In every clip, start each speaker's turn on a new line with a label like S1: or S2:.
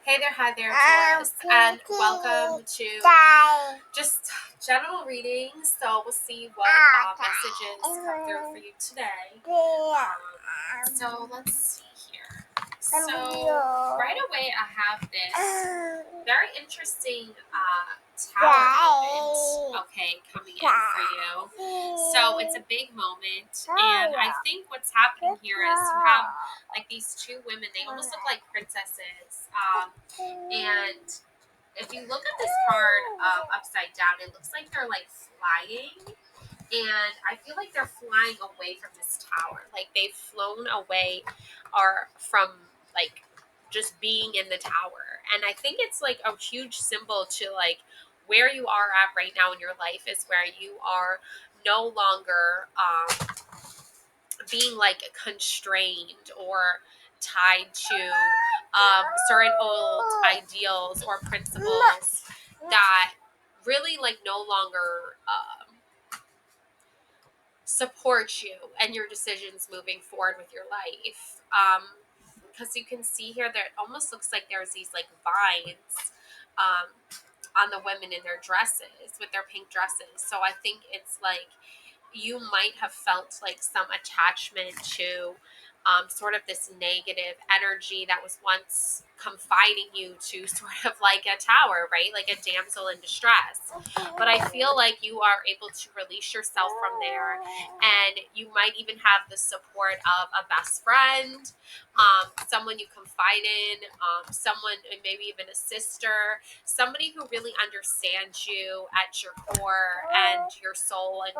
S1: Hi there, Taurus, and welcome to just general readings. So we'll see what messages come through for you today. So let's see here. So right away, I have this very interesting tower moment, coming in for you. So it's a big moment, and I think what's happening here is you have like these two women. They almost look like princesses. And if you look at this card upside down, it looks like they're like flying. And I feel like they're flying away from this tower. Like they've flown away or from like just being in the tower. And I think it's like a huge symbol to like where you are at right now in your life is where you are no longer being like constrained or tied to certain old ideals or principles that really like no longer support you and your decisions moving forward with your life. Because you can see here that it almost looks like there's these like vines um, on the women in their dresses with their pink dresses. So I think it's like you might have felt like some attachment to sort of this negative energy that was once confining you to sort of like a tower, right? Like a damsel in distress. But I feel like you are able to release yourself from there, and you might even have the support of a best friend, someone you confide in, someone, maybe even a sister, somebody who really understands you at your core and your soul and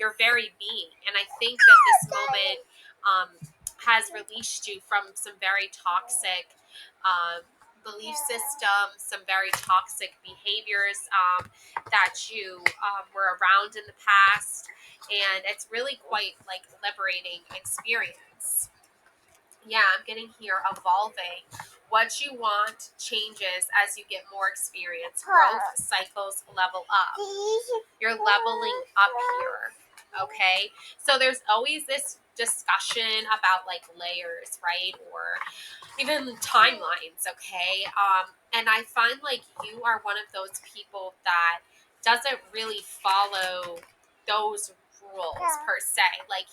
S1: your very being. And I think that this moment has released you from some very toxic belief systems, some very toxic behaviors that you were around in the past. And it's really quite like liberating experience. Yeah, I'm getting here evolving. What you want changes as you get more experience. Growth cycles level up. You're leveling up here. Okay. So there's always this discussion about like layers, right? Or even timelines. Okay. And I find like you are one of those people that doesn't really follow those rules per se. Like,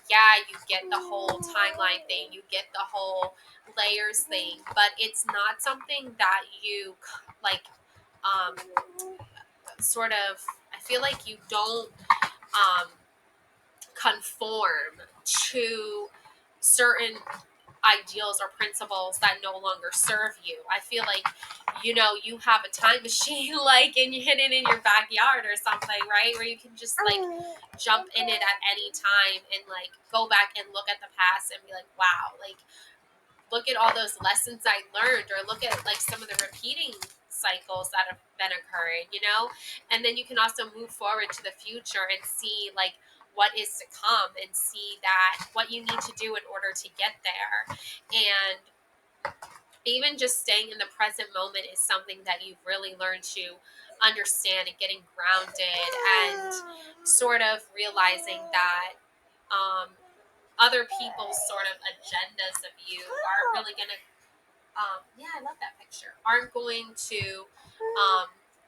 S1: yeah, you get the whole timeline thing, you get the whole layers thing, but it's not something that you like um sort of, I feel like you don't conform to certain ideals or principles that no longer serve you. I feel like, you have a time machine like and you hit it in your backyard or something, right? Where you can just like jump in it at any time and like go back and look at the past and be like, wow, like look at all those lessons I learned, or look at like some of the repeating cycles that have been occurring. And then you can also move forward to the future and see like what is to come and see that what you need to do in order to get there. And even just staying in the present moment is something that you've really learned to understand, and getting grounded and sort of realizing that other people's sort of agendas of you aren't really going to, yeah, I love that picture, aren't going to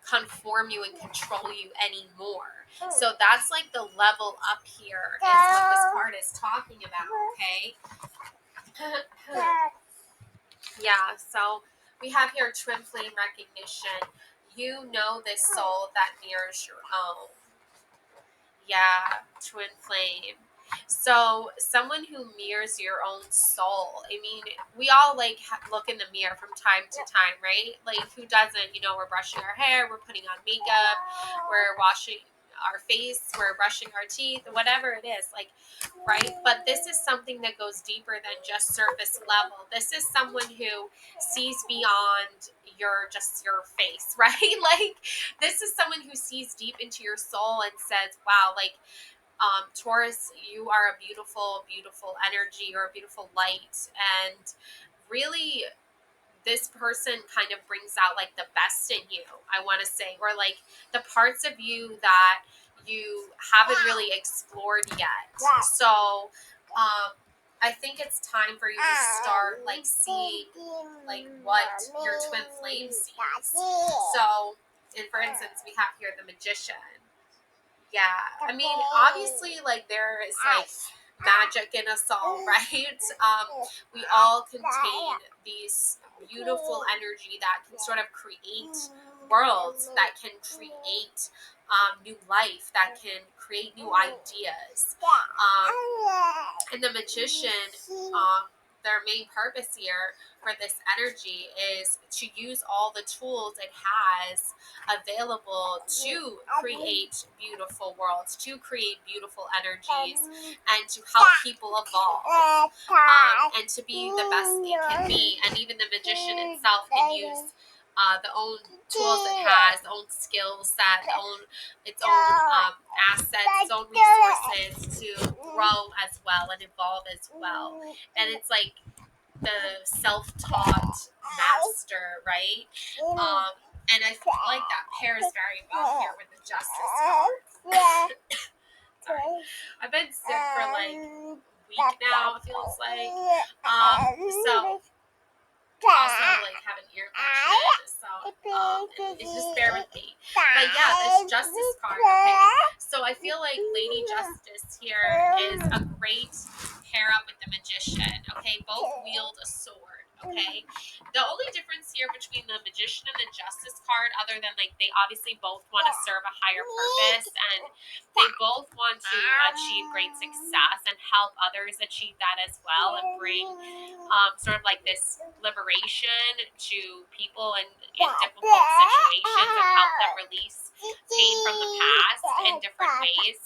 S1: conform you and control you anymore. So that's like the level up here is what this card is talking about, okay? Yeah, so we have here twin flame recognition. You know this soul that mirrors your own. Yeah, twin flame. So someone who mirrors your own soul. I mean, we all like look in the mirror from time to time, right? Like who doesn't? We're brushing our hair, we're putting on makeup, we're washing our face, we're brushing our teeth, whatever it is, like, right? But this is something that goes deeper than just surface level. This is someone who sees beyond your face, right? Like this is someone who sees deep into your soul and says, wow, like Taurus, you are a beautiful, beautiful energy. You're a beautiful light. And really, this person kind of brings out like the best in you, I want to say, or like the parts of you that you haven't really explored yet. So, I think it's time for you to start like seeing like what your twin flame sees. So, and for instance, we have here the magician. Yeah, I mean, obviously, like there is like magic in us all, right? We all contain these beautiful energy that can sort of create worlds, that can create new life, that can create new ideas. And the magician, their main purpose here for this energy is to use all the tools it has available to create beautiful worlds, to create beautiful energies, and to help people evolve, and to be the best it can be. And even the magician itself can use the own tools it has, the own skill set, its own assets, its own resources to grow as well and evolve as well. And it's like the self-taught master, right? And I feel like that pairs very well here with the justice card. Sorry, I've been sick for like a week now. It feels like. So also like have an ear infection, so just bear with me. But yeah, this justice card, okay? So I feel like Lady Justice here is a great pair up with the magician, okay? Both wield a sword, okay? The only difference here between the magician and the justice card, other than like they obviously both want to serve a higher purpose, and they both want to achieve great success and help others achieve that as well, and bring sort of like this liberation to people in difficult situations and help them release pain from the past in different ways.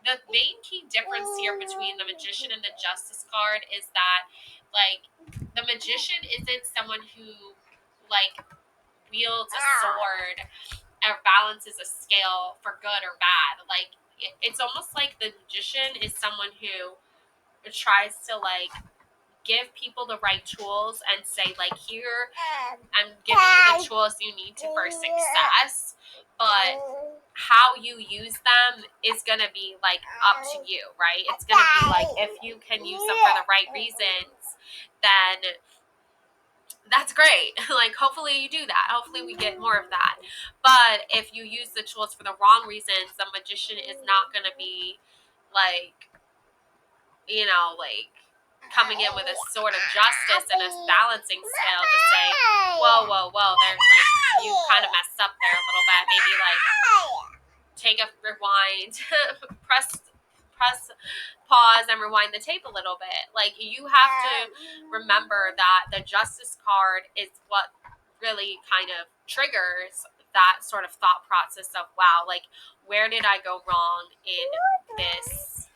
S1: The main key difference here between the magician and the justice card is that like the magician isn't someone who like wields a sword or balances a scale for good or bad. Like it's almost like the magician is someone who tries to like give people the right tools and say like, here, I'm giving you the tools you need to for success, but how you use them is gonna be like up to you, right? It's gonna be like, if you can use them for the right reasons, then that's great. Like hopefully you do that, hopefully we get more of that. But if you use the tools for the wrong reasons, the magician is not gonna be like, like coming in with a sort of justice and a balancing scale to say, whoa, there's like, you kind of messed up there a little bit. Maybe like take a rewind, press pause and rewind the tape a little bit. Like you have to remember that the justice card is what really kind of triggers that sort of thought process of, wow, like where did I go wrong in this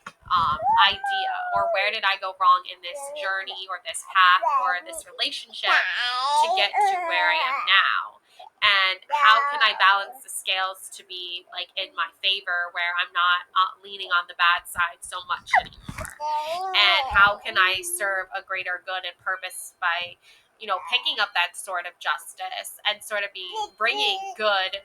S1: idea, or where did I go wrong in this journey or this path or this relationship to get to where I am now, and how can I balance the scales to be like in my favor, where I'm not leaning on the bad side so much anymore, and how can I serve a greater good and purpose by picking up that sort of justice and sort of bringing good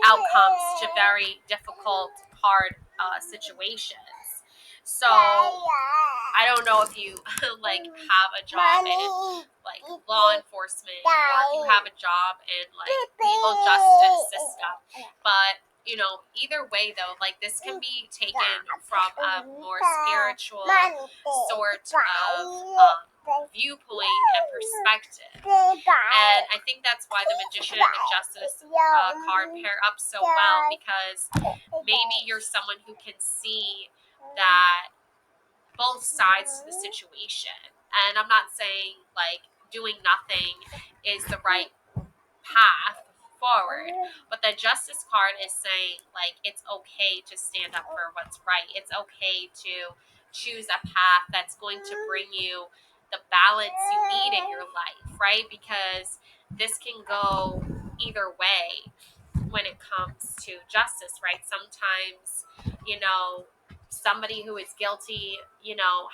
S1: outcomes to very difficult, hard situations. So I don't know if you like have a job in like law enforcement, or if you have a job in like legal justice system, but either way though, like this can be taken from a more spiritual sort of viewpoint and perspective. And I think that's why the magician and the justice card pair up so well, because maybe you're someone who can see that both sides to the situation. And I'm not saying like doing nothing is the right path forward, but the justice card is saying like it's okay to stand up for what's right. It's okay to choose a path that's going to bring you the balance you need in your life, right? Because this can go either way when it comes to justice, right? Sometimes, somebody who is guilty,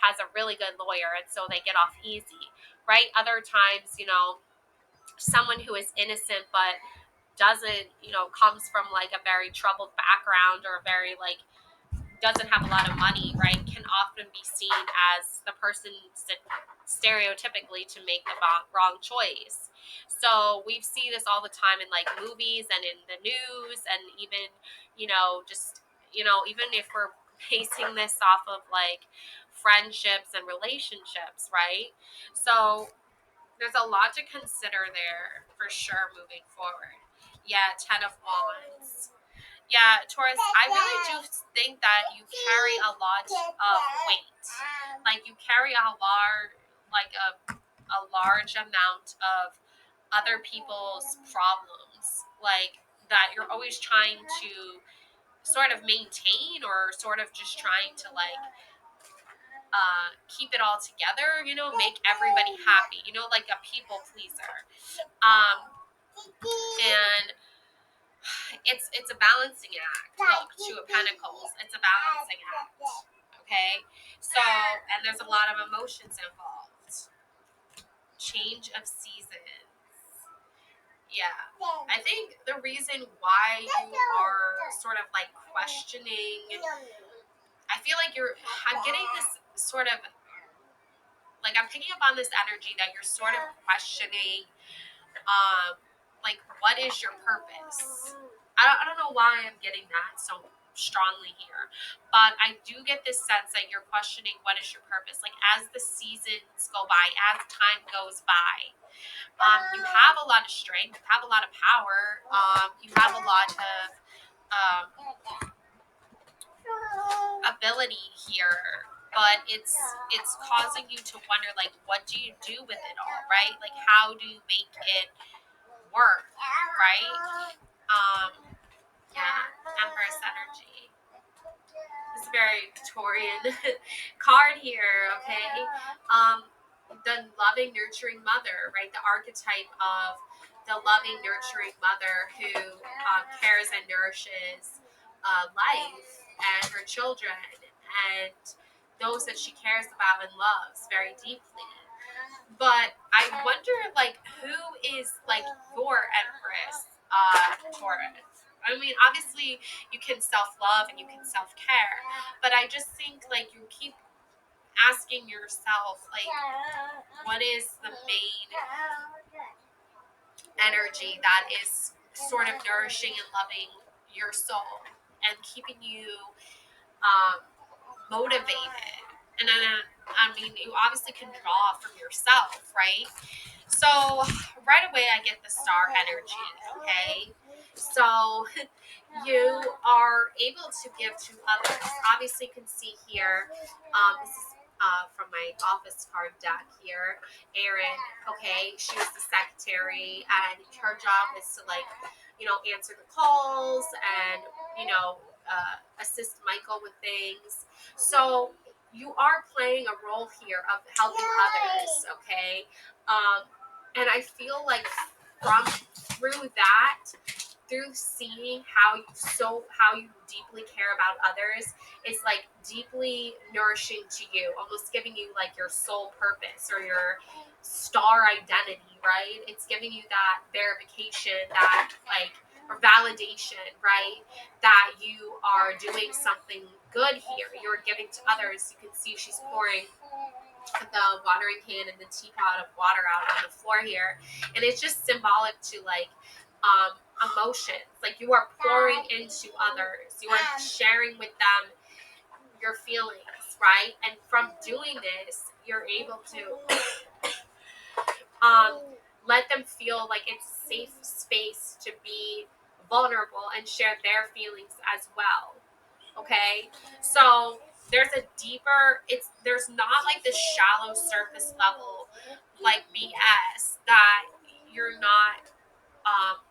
S1: has a really good lawyer and so they get off easy, right? Other times, someone who is innocent but doesn't, comes from like a very troubled background or a very like doesn't have a lot of money, right, can often be seen as the person stereotypically to make the wrong choice. So we see this all the time in like movies and in the news, and even, just, even if we're basing this off of like friendships and relationships, right? So there's a lot to consider there for sure moving forward. Yeah, 10 of Wands. Yeah, Taurus, I really do think that you carry a lot of weight. Like you carry a large amount of other people's problems. Like that you're always trying to sort of maintain, or sort of just trying to like keep it all together, make everybody happy, like a people pleaser. Um, and it's a balancing act. Look, Two of Pentacles. It's a balancing act. Okay? So, and there's a lot of emotions involved. Change of seasons. Yeah. I think the reason why you are sort of like questioning, I feel like I'm getting this sort of, like, I'm picking up on this energy that you're sort of questioning, like, what is your purpose? I don't know why I'm getting that so strongly here, but I do get this sense that you're questioning what is your purpose. Like, as the seasons go by, as time goes by, you have a lot of strength, you have a lot of power, you have a lot of um, ability here, but it's causing you to wonder, like, what do you do with it all, right? Like, how do you make it work, right? Yeah, Empress energy. It's a very Victorian card here, okay? The loving, nurturing mother, right? The archetype of the loving, nurturing mother who cares and nourishes life and her children and those that she cares about and loves very deeply. But I wonder, like, who is like your Empress, Taurus? I mean, obviously, you can self-love and you can self-care, but I just think, like, you keep asking yourself, like, what is the main energy that is sort of nourishing and loving your soul and keeping you um, motivated? And then, I mean, you obviously can draw from yourself, right? So right away, I get the star energy, okay? So you are able to give to others. Obviously, you can see here, this is from my office card deck here, Erin, okay? She was the secretary, and her job is to, like, answer the calls and, assist Michael with things. So you are playing a role here of helping others, okay? And I feel like through that, through seeing how you deeply care about others, is like deeply nourishing to you, almost giving you like your soul purpose or your star identity, right? It's giving you that verification, that like, or validation, right? That you are doing something good here. You're giving to others. You can see she's pouring the watering can and the teapot of water out on the floor here, and it's just symbolic to like emotions. Like, you are pouring into others, you are sharing with them your feelings, right? And from doing this, you're able to let them feel like it's a safe space to be vulnerable and share their feelings as well. Okay, so there's not like this shallow surface level like BS that you're not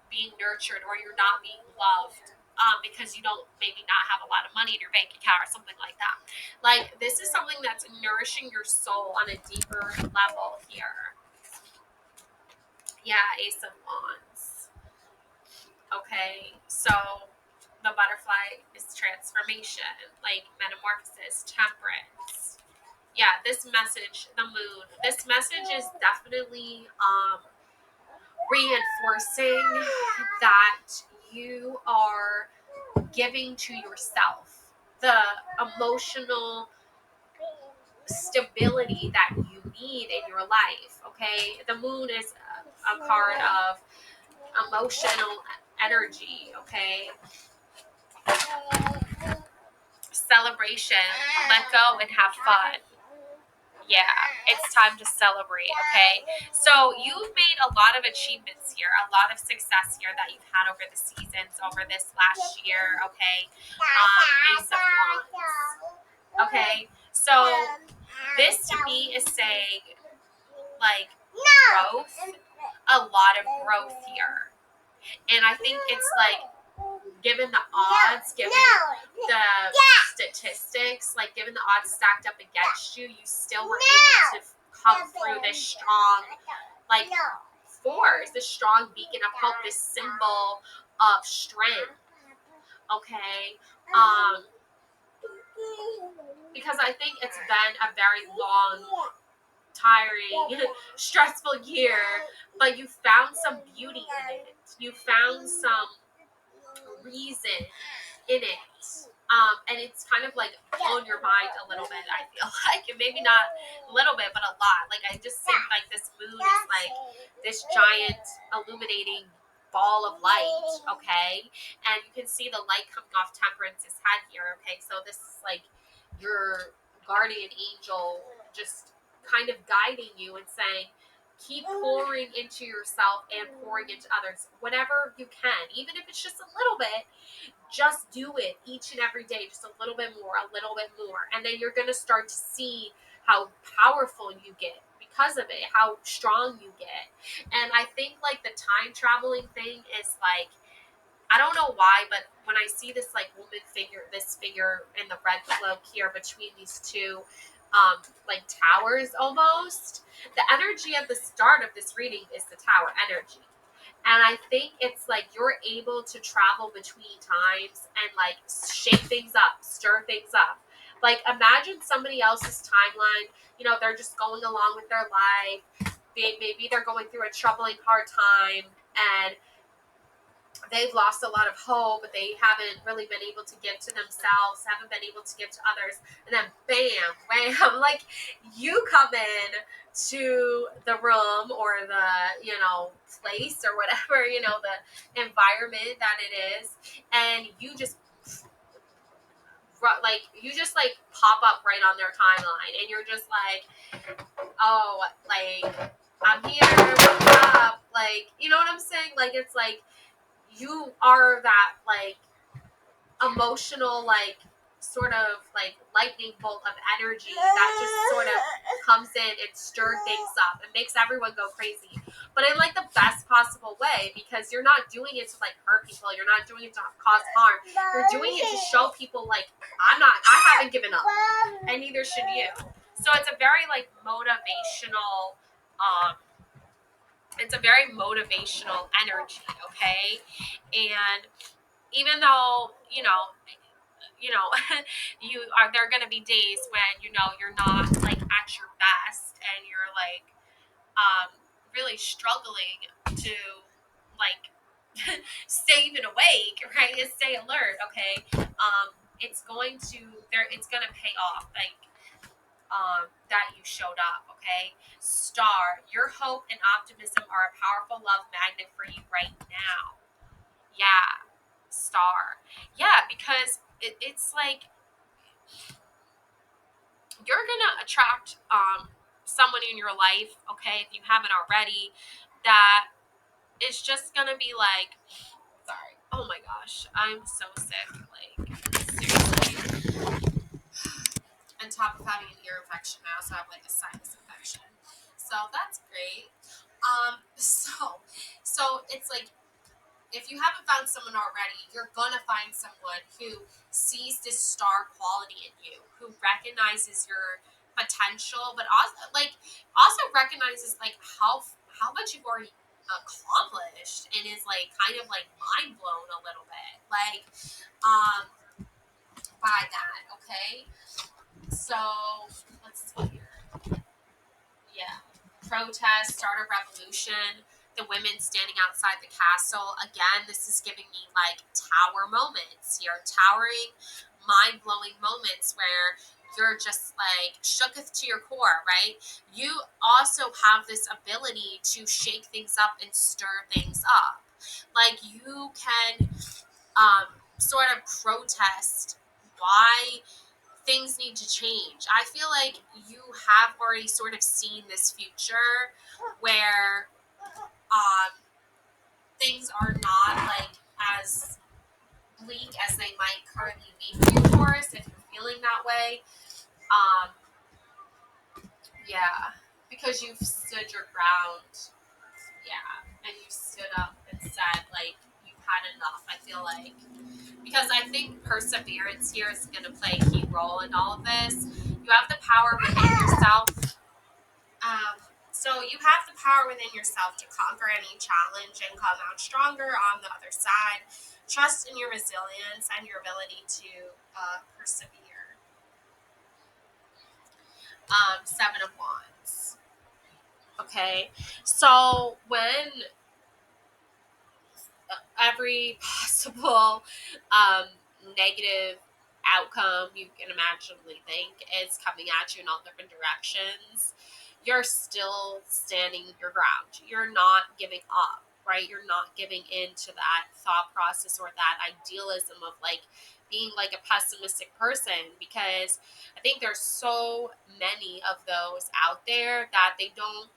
S1: being nurtured or you're not being loved, because you don't maybe not have a lot of money in your bank account or something like that. Like, this is something that's nourishing your soul on a deeper level here. Yeah, Ace of Wands. Okay, so the butterfly is transformation, like metamorphosis, temperance. Yeah, this message, the moon, this message is definitely reinforcing that you are giving to yourself. the emotional stability that you need in your life. Okay, the moon is a card of emotional energy. Okay, celebration, let go and have fun. Yeah, it's time to celebrate. Okay, so you've made a lot of achievements here, a lot of success here that you've had over the seasons, over this last year. Okay, Ace of Wands. Okay, so this to me is saying like growth, a lot of growth here, and I think it's like given the odds, given the statistics, like given the odds stacked up against you, you still were able to come through this strong, like force, this strong beacon of hope, this symbol of strength. Okay, because I think it's been a very long, tiring, stressful year, but you found some beauty in it. You found some reason in it. And it's kind of like blown your mind a little bit, I feel like. And maybe not a little bit, but a lot. Like, I just think like this moon is like this giant illuminating ball of light, okay? And you can see the light coming off Temperance's head here, okay? So this is like your guardian angel just kind of guiding you and saying, keep pouring into yourself and pouring into others, whatever you can, even if it's just a little bit. Just do it each and every day, just a little bit more, and then you're going to start to see how powerful you get because of it, how strong you get. And I think like the time traveling thing is like, I don't know why, but when I see this like woman figure, this figure in the red cloak here between these two like towers almost, the energy at the start of this reading is the tower energy. And I think it's like you're able to travel between times and like shake things up, stir things up. Like imagine somebody else's timeline, you know, they're just going along with their life. Maybe they're going through a troubling hard time and they've lost a lot of hope, but they haven't really been able to give to themselves, haven't been able to give to others. And then bam, wham, like you come in to the room or the, you know, place or whatever, you know, the environment that it is. And you just like pop up right on their timeline. And you're just like, oh, like I'm here, what's up? Like, you know what I'm saying? Like, it's like, you are that like emotional like sort of like lightning bolt of energy that just sort of comes in and stirs things up and makes everyone go crazy, but in like the best possible way, because you're not doing it to like hurt people, you're not doing it to cause harm, you're doing it to show people like I haven't given up, and neither should you. So it's a very like motivational it's a very motivational energy, okay? And even though, you know, there are going to be days when, you know, you're not like at your best and you're like really struggling to like stay even awake, right? And stay alert, okay? It's going to pay off. Like, that you showed up, okay? Star, your hope and optimism are a powerful love magnet for you right now. Yeah, star. Yeah, because it's like you're gonna attract someone in your life, okay, if you haven't already, that is just gonna be like, sorry, oh my gosh, I'm so sick, like seriously. On top of having an ear infection, I also have like a sinus infection. So that's great. So it's like if you haven't found someone already, you're gonna find someone who sees this star quality in you, who recognizes your potential, but also recognizes like how much you've already accomplished, and is like kind of like mind blown a little bit, like um by that. Okay, so let's see here. Yeah. Protest, start a revolution, the women standing outside the castle. Again, this is giving me like tower moments here. Towering mind-blowing moments where you're just like shooketh to your core, right? You also have this ability to shake things up and stir things up. Like you can sort of protest why things need to change. I feel like you have already sort of seen this future where um, things are not like as bleak as they might currently be for you, Taurus, if you're feeling that way. Um, yeah, because you've stood your ground. Yeah, and you stood up and said, like, you've had enough. I feel like because I think perseverance here is going to play a key role in all of this. You have the power within yourself. So you have the power within yourself to conquer any challenge and come out stronger on the other side. Trust in your resilience and your ability to persevere. Seven of Wands. Okay, so when every possible negative outcome you can imaginably think is coming at you in all different directions, you're still standing your ground. You're not giving up, right? You're not giving in to that thought process or that idealism of like being like a pessimistic person, because I think there's so many of those out there that they don't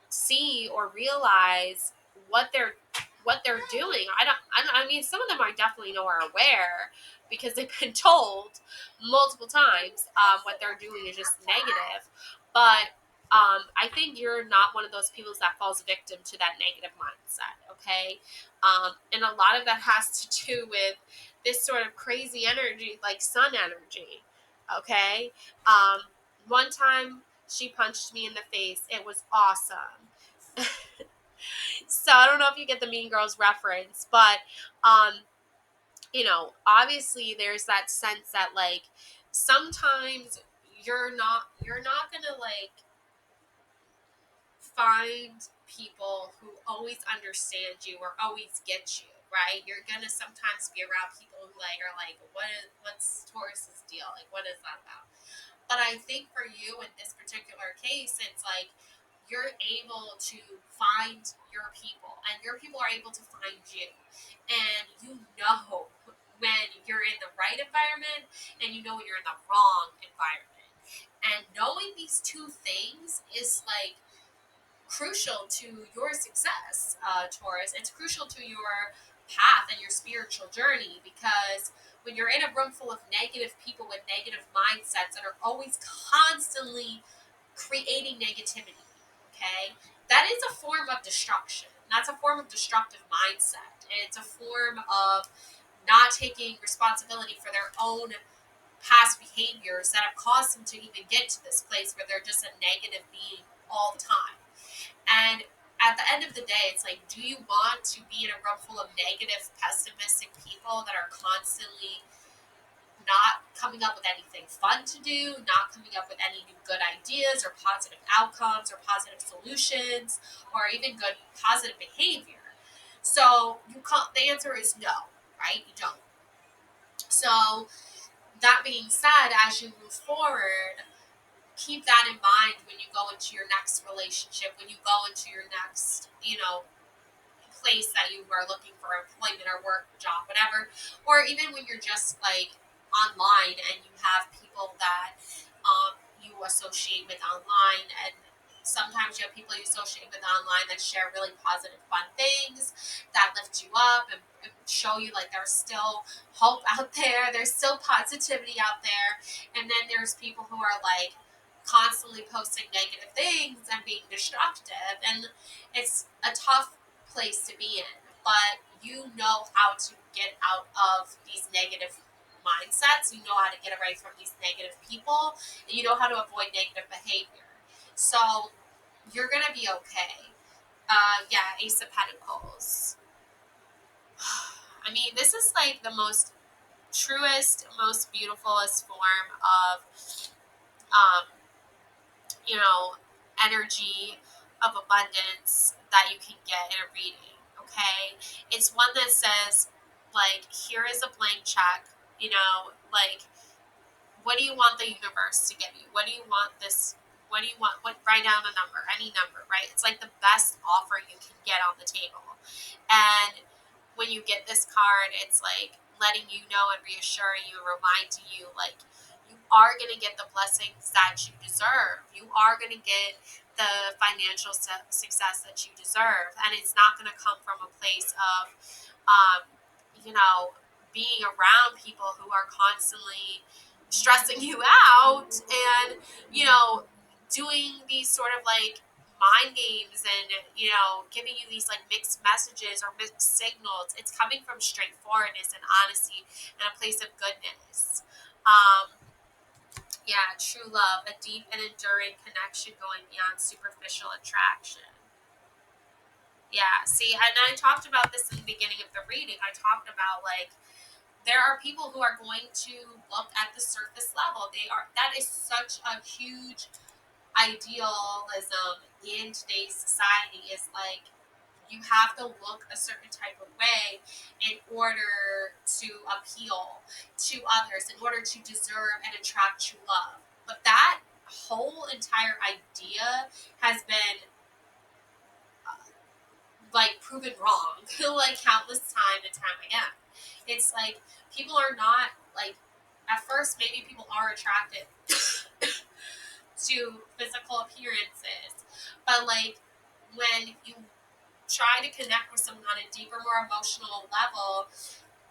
S1: see or realize what they're doing. I mean, some of them I definitely know are aware because they've been told multiple times what they're doing is just negative. But I think you're not one of those people that falls victim to that negative mindset. Okay, and a lot of that has to do with this sort of crazy energy, like sun energy. Okay, one time she punched me in the face. It was awesome. So I don't know if you get the Mean Girls reference, but obviously there's that sense that like sometimes you're not gonna like find people who always understand you or always get you, right? You're gonna sometimes be around people who like are like, what's Taurus's deal? Like, what is that about? But I think for you in this particular case, it's like you're able to find your people, and your people are able to find you. And you know when you're in the right environment, and you know when you're in the wrong environment. And knowing these two things is like crucial to your success, Taurus. It's crucial to your path and your spiritual journey, because when you're in a room full of negative people with negative mindsets that are always constantly creating negativity, okay, that is a form of destruction. That's a form of destructive mindset. It's a form of not taking responsibility for their own past behaviors that have caused them to even get to this place where they're just a negative being all the time. And at the end of the day, it's like, do you want to be in a room full of negative, pessimistic people that are constantly not coming up with anything fun to do, not coming up with any new good ideas or positive outcomes or positive solutions or even good positive behavior? So the answer is no, right? You don't. So that being said, as you move forward, keep that in mind when you go into your next relationship, when you go into your next, place that you are looking for employment or work, job, whatever, or even when you're just like online and you have people that you associate with online, and sometimes you have people you associate with online that share really positive, fun things that lift you up and show you like there's still hope out there, there's still positivity out there, and then there's people who are like constantly posting negative things and being destructive, and it's a tough place to be in, but you know how to get out of these negative mindsets. You know how to get away from these negative people, and you know how to avoid negative behavior. So you're gonna be okay. Yeah, Ace of Pentacles. I mean, this is like the most truest, most beautifulest form of um, you know, energy of abundance that you can get in a reading. Okay, it's one that says like, here is a blank check. Like, what do you want the universe to give you? What do you want this? What do you want? What? Write down a number, any number, right? It's like the best offer you can get on the table. And when you get this card, it's like letting you know and reassuring you, reminding you, like, you are going to get the blessings that you deserve. You are going to get the financial success that you deserve. And it's not going to come from a place of, um, you know, being around people who are constantly stressing you out and, you know, doing these sort of like mind games and, you know, giving you these like mixed messages or mixed signals. It's coming from straightforwardness and honesty and a place of goodness. um yeah, true love, a deep and enduring connection going beyond superficial attraction. Yeah, see, and I talked about this in the beginning of the reading. I talked about like there are people who are going to look at the surface level. That is such a huge idealism in today's society, is like you have to look a certain type of way in order to appeal to others, in order to deserve and attract true love. But that whole entire idea has been like proven wrong like countless time and time again. It's like people are not like, at first maybe people are attracted to physical appearances, but like when you try to connect with someone on a deeper, more emotional level,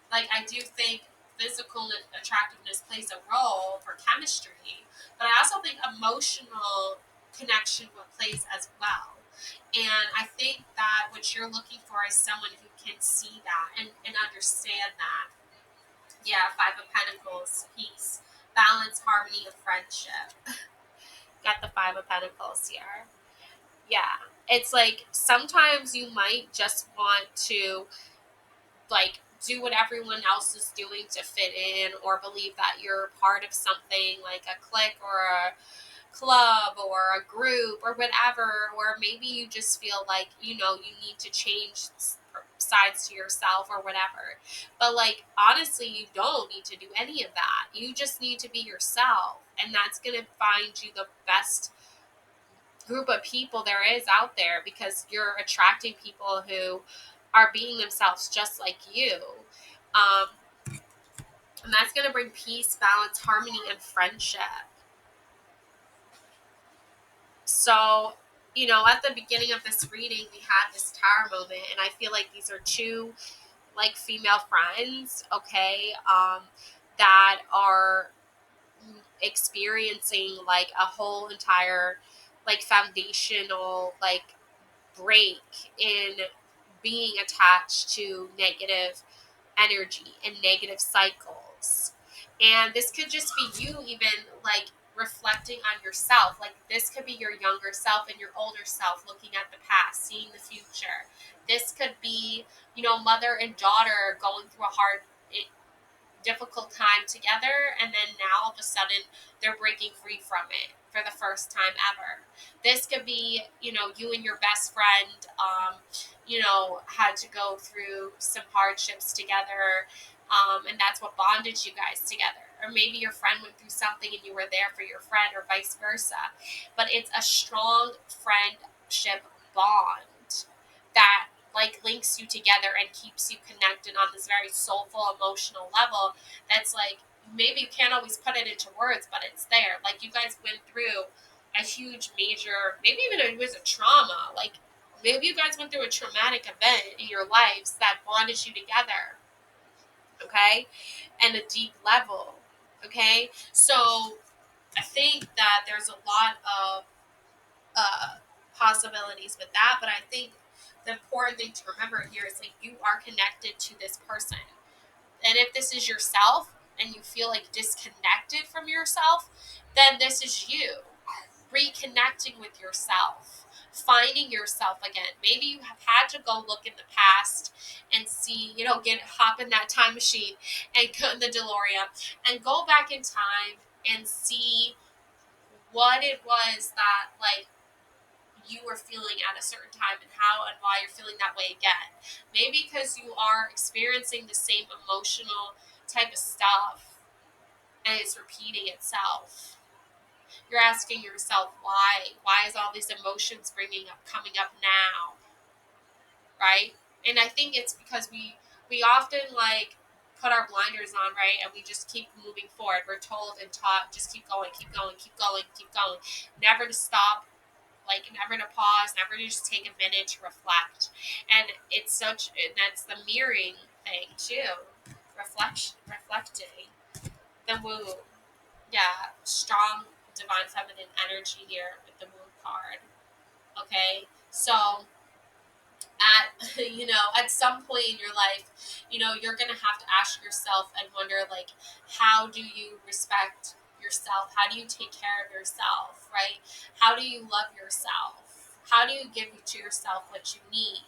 S1: like I do think physical attractiveness plays a role for chemistry, but I also think emotional connection plays as well. And I think that what you're looking for is someone who can see that and understand that. Yeah, Five of Pentacles, peace, balance, harmony, and friendship. Got the Five of Pentacles here. Yeah. It's like sometimes you might just want to like do what everyone else is doing to fit in, or believe that you're part of something like a clique or a club or a group or whatever, or maybe you just feel like, you know, you need to change sides to yourself or whatever. But like honestly, you don't need to do any of that. You just need to be yourself, and that's going to find you the best group of people there is out there, because you're attracting people who are being themselves just like you. Um, and that's going to bring peace, balance, harmony, and friendship. So, you know, at the beginning of this reading, we had this tower moment, and I feel like these are two like female friends, okay, that are experiencing like a whole entire like foundational like break in being attached to negative energy and negative cycles. And this could just be you, even like reflecting on yourself. Like this could be your younger self and your older self looking at the past, seeing the future. This could be, you know, mother and daughter going through a hard, difficult time together, and then now all of a sudden they're breaking free from it for the first time ever. This could be, you know, you and your best friend, you know, had to go through some hardships together, and that's what bonded you guys together. Or maybe your friend went through something and you were there for your friend, or vice versa. But it's a strong friendship bond that like links you together and keeps you connected on this very soulful emotional level. That's like, maybe you can't always put it into words, but it's there. Like you guys went through a huge major, maybe even it was a trauma, like maybe you guys went through a traumatic event in your lives that bonded you together, okay, and a deep level, okay. So I think that there's a lot of uh, possibilities with that. But I think the important thing to remember here is like you are connected to this person. And if this is yourself and you feel like disconnected from yourself, then this is you reconnecting with yourself, finding yourself again. Maybe you have had to go look in the past and see, you know, hop in that time machine and go in the DeLorean and go back in time and see what it was that like you were feeling at a certain time, and how and why you're feeling that way again. Maybe because you are experiencing the same emotional type of stuff and it's repeating itself. You're asking yourself why. Why is all these emotions coming up now, right? And I think it's because we often like put our blinders on, right? And we just keep moving forward. We're told and taught just keep going, keep going, keep going, keep going. Never to stop, like never to pause, never to just take a minute to reflect. And that's the mirroring thing too. Reflecting the womb. Yeah, strong divine feminine energy here with the moon card. Okay, so at at some point in your life, you're gonna have to ask yourself and wonder, like, how do you respect yourself? How do you take care of yourself, right? How do you love yourself? How do you give to yourself what you need?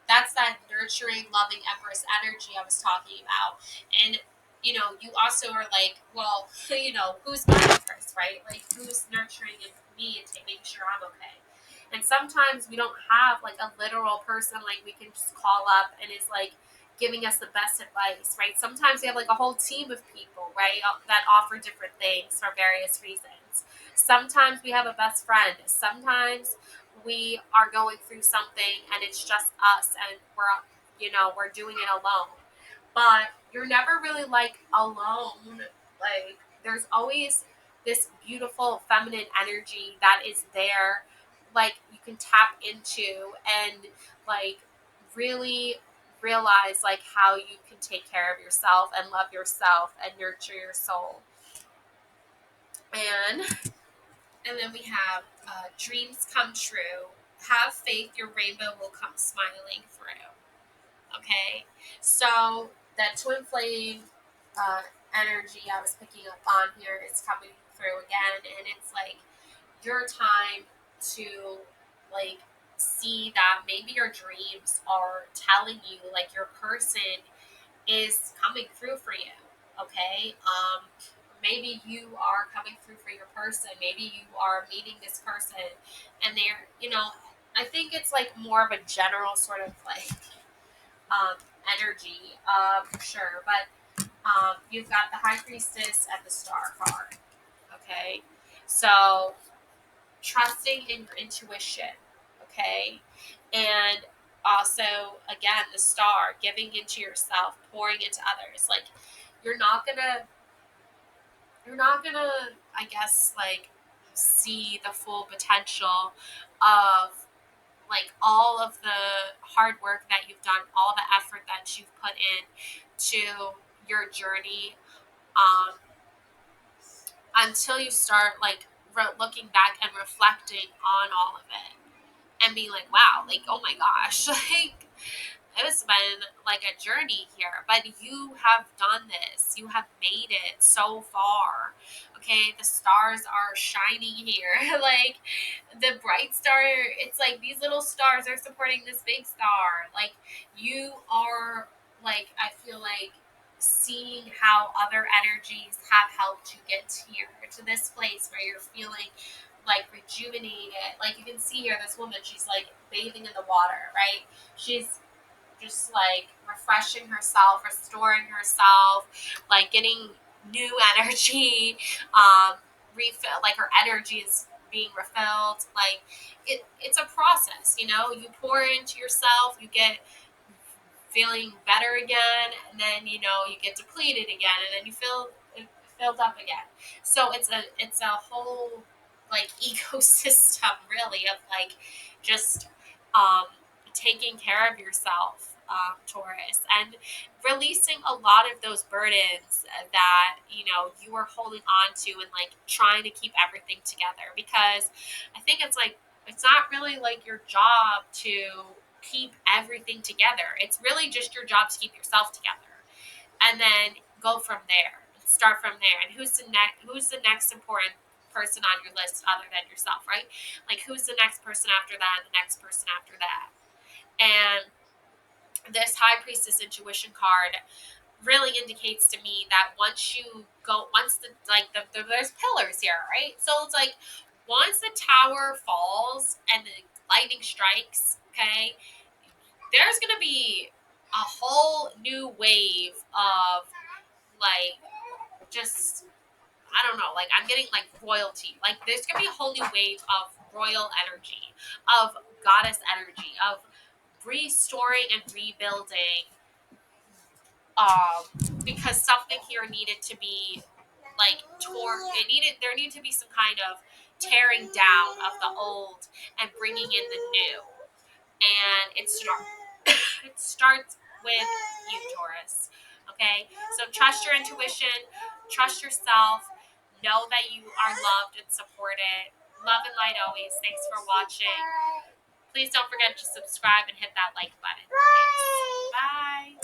S1: That's that nurturing, loving Empress energy I was talking about. And you also are like, well, who's my Empress, right? Like, who's nurturing me and making sure I'm okay? And sometimes we don't have like a literal person like we can just call up and is like giving us the best advice, right? Sometimes we have like a whole team of people, right, that offer different things for various reasons. Sometimes we have a best friend. Sometimes we are going through something and it's just us and we're doing it alone. But you're never really like alone. Like, there's always this beautiful feminine energy that is there, like you can tap into and like really realize like how you can take care of yourself and love yourself and nurture your soul. And then we have dreams come true. Have faith, your rainbow will come smiling through. Okay, so that twin flame uh, energy I was picking up on here is coming through again, and it's like your time to like see that maybe your dreams are telling you like your person is coming through for you. Okay, maybe you are coming through for your person. Maybe you are meeting this person, and they're I think it's like more of a general sort of like um, energy, for sure. But you've got the High Priestess and the Star card. Okay, so trusting in your intuition. Okay, and also again the Star, giving into yourself, pouring into others. Like, you're not gonna I guess, like, see the full potential of like all of the hard work that you've done, all the effort that you've put in to your journey, um, until you start like looking back and reflecting on all of it and being like, wow, like, oh my gosh, like, it's been like a journey here, but you have done this. You have made it so far. Okay, the stars are shining here. Like, the bright star, it's like these little stars are supporting this big star. Like, you are, like, I feel like seeing how other energies have helped you get here to this place where you're feeling like rejuvenated. Like, you can see here, this woman, she's like bathing in the water, right? She's just like refreshing herself, restoring herself, like getting new energy, refill, like her energy is being refilled. Like, it's a process, you pour into yourself, you get feeling better again, and then you get depleted again, and then you feel filled up again. So it's a whole like ecosystem, really, of like just um, taking care of yourself, Taurus, and releasing a lot of those burdens that you were holding on to, and like trying to keep everything together, because I think it's like it's not really like your job to keep everything together. It's really just your job to keep yourself together, and then go from there. Start from there. And Who's the next important person on your list other than yourself, right? Like, who's the next person after that, and the next person after that? And this High Priestess intuition card really indicates to me that once there's pillars here, right? So it's like, once the tower falls and the lightning strikes, okay, there's gonna be a whole new wave of like just I don't know, like I'm getting like royalty. Like there's gonna be a whole new wave of royal energy, of goddess energy, of restoring and rebuilding. Because something here needed to be like torn. There needed to be some kind of tearing down of the old and bringing in the new. And it starts with you, Taurus. Okay, so trust your intuition, trust yourself, know that you are loved and supported. Love and light always. Thanks for watching. Please don't forget to subscribe and hit that like button. Thanks. Bye.